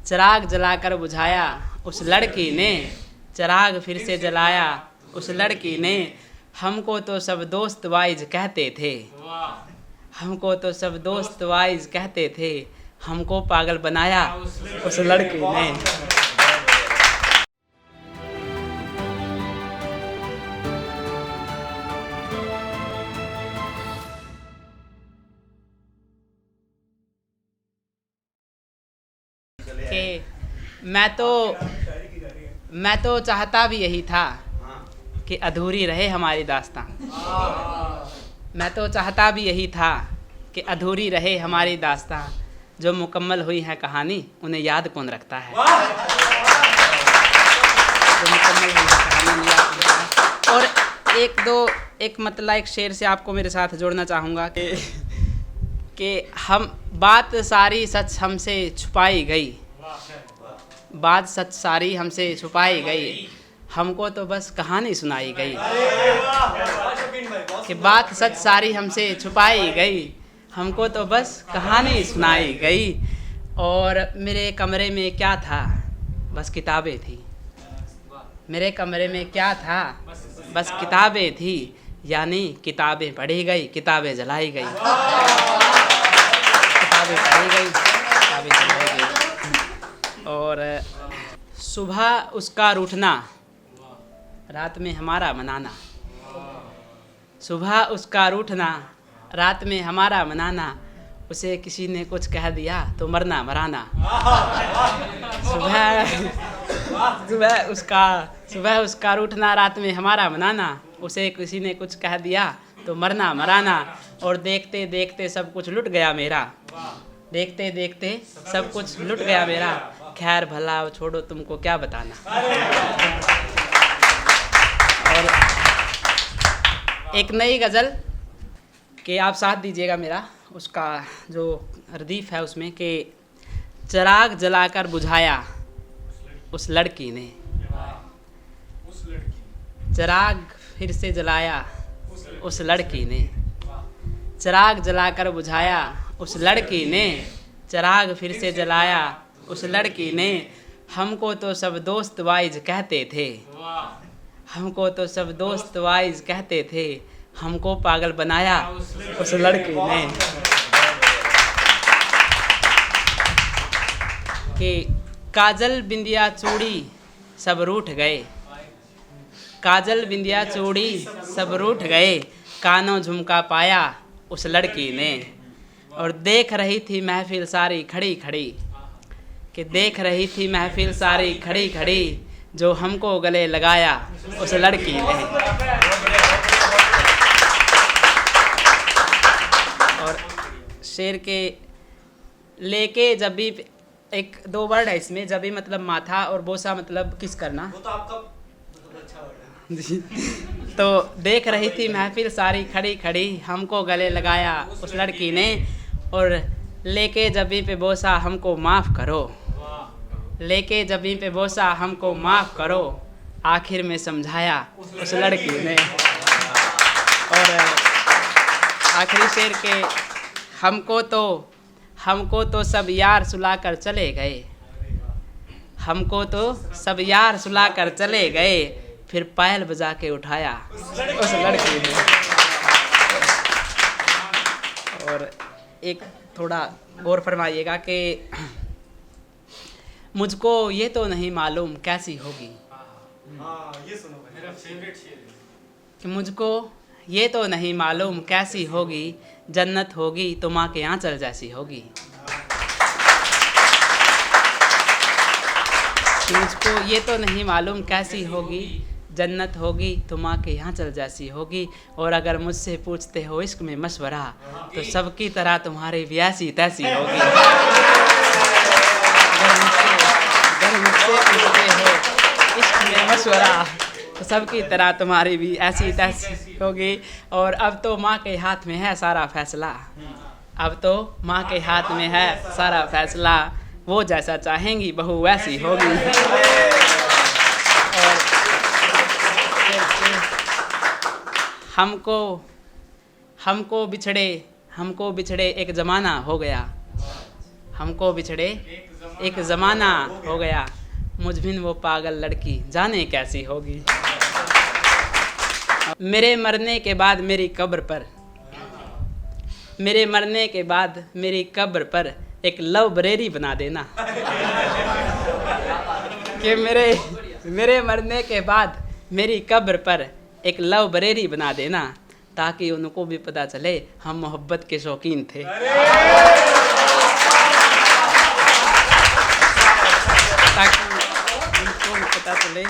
चिराग जलाकर बुझाया उस लड़की ने, चिराग फिर से जलाया उस लड़की ने। हमको तो सब दोस्त वाइज कहते थे, हमको तो सब दोस्त वाइज कहते थे, हमको पागल बनाया उस लड़की ने। कि मैं तो चाहता भी यही था कि अधूरी रहे हमारी दास्तां। मैं तो चाहता भी यही था कि अधूरी रहे हमारी दास्तां। जो मुकम्मल हुई है कहानी उन्हें याद कौन रखता है। जो मुकम्मल हुई है कहानी उन्हें याद कौन रखता है। और एक शेर से आपको मेरे साथ जोड़ना चाहूँगा कि हम बात सारी सच हमसे छुपाई गई, बात सच सारी हमसे छुपाई गई, हमको तो बस कहानी सुनाई गई। कि बात सच सारी हमसे छुपाई गई, हमको तो बस कहानी सुनाई गई। और मेरे कमरे में क्या था, बस किताबें थी। मेरे कमरे में क्या था, बस किताबें थी। यानी किताबें पढ़ी गई, किताबें जलाई गई, किताबें पढ़ी गई, किताबें जलाई गई। और सुबह उसका रूठना, रात में हमारा मनाना। सुबह उसका रूठना, रात में हमारा मनाना। उसे किसी ने कुछ कह दिया तो मरना मराना। सुबह उसका रूठना, रात में हमारा मनाना। उसे किसी ने कुछ कह दिया तो मरना मराना। और देखते देखते सब कुछ लुट गया मेरा, देखते देखते सब कुछ लुट गया मेरा। खैर भला छोड़ो, तुमको क्या बताना। और एक नई गज़ल कि आप साथ दीजिएगा मेरा, उसका जो रदीफ़ है उसमें कि चिराग जलाकर बुझाया उस लड़की ने, चिराग फिर से जलाया उस लड़की ने। चिराग जलाकर बुझाया उस लड़की ने, चिराग फिर से जलाया उस लड़की ने। हमको तो सब दोस्त वाइज कहते थे, हमको तो सब दोस्त वाइज कहते थे, हमको पागल बनाया उस लड़की ने। कि काजल बिंदिया चूड़ी सब रूठ गए, काजल बिंदिया चूड़ी सब रूठ गए, कानों झुमका पाया उस लड़की ने। और देख रही थी महफिल सारी खड़ी खड़ी, कि देख रही थी महफिल सारी खड़ी खड़ी, जो हमको गले लगाया उस लड़की ने। और शेर के लेके जब भी, एक दो वर्ड है इसमें, जब भी मतलब माथा और बोसा मतलब किस करना। वो तो आपका अच्छा वर्ड है। तो देख रही थी महफिल सारी खड़ी खड़ी, हमको गले लगाया उस लड़की ने। और लेके जबी पे बोसा हमको माफ़ करो, लेके जबी पे बोसा हमको माफ़ करो, आखिर में समझाया उस लड़की ने। और आखिरी शेर के हमको तो सब यार सुलाकर चले गए, हमको तो सब यार सुलाकर चले गए, फिर पायल बजा के उठाया उस लड़की ने। और एक थोड़ा गौर फरमाइएगा कि मुझको ये तो नहीं मालूम कैसी होगी, ये सुनो मेरा फेवरेट शेर है, कि मुझको ये तो नहीं मालूम कैसी होगी, जन्नत होगी तो माँ के आंचल जैसी होगी। मुझको ये तो नहीं मालूम कैसी होगी, जन्नत होगी तो माँ के आंचल जैसी होगी। और अगर मुझसे पूछते हो इश्क में मशवरा, तो सबकी तरह तुम्हारी भी ऐसी तैसी होगी। अगर मुझसे पूछते हो इश्क में मशवरा, तो सबकी तरह तुम्हारी भी ऐसी तैसी होगी। और अब तो माँ के हाथ में है सारा फैसला, अब तो माँ के हाथ में है सारा फैसला, वो जैसा चाहेंगी बहू वैसी होगी। और हमको बिछड़े एक ज़माना हो गया, हमको बिछड़े एक ज़माना हो गया, मुझ बिन वो पागल लड़की जाने कैसी होगी। मेरे मरने के बाद मेरी कब्र पर, मेरे मरने के बाद मेरी कब्र पर एक लाइब्रेरी बना देना कि मेरे मरने के बाद मेरी कब्र पर एक लाइब्रेरी बना देना, ताकि उनको भी पता चले हम मोहब्बत के शौकीन थे। ताकि उनको भी पता चले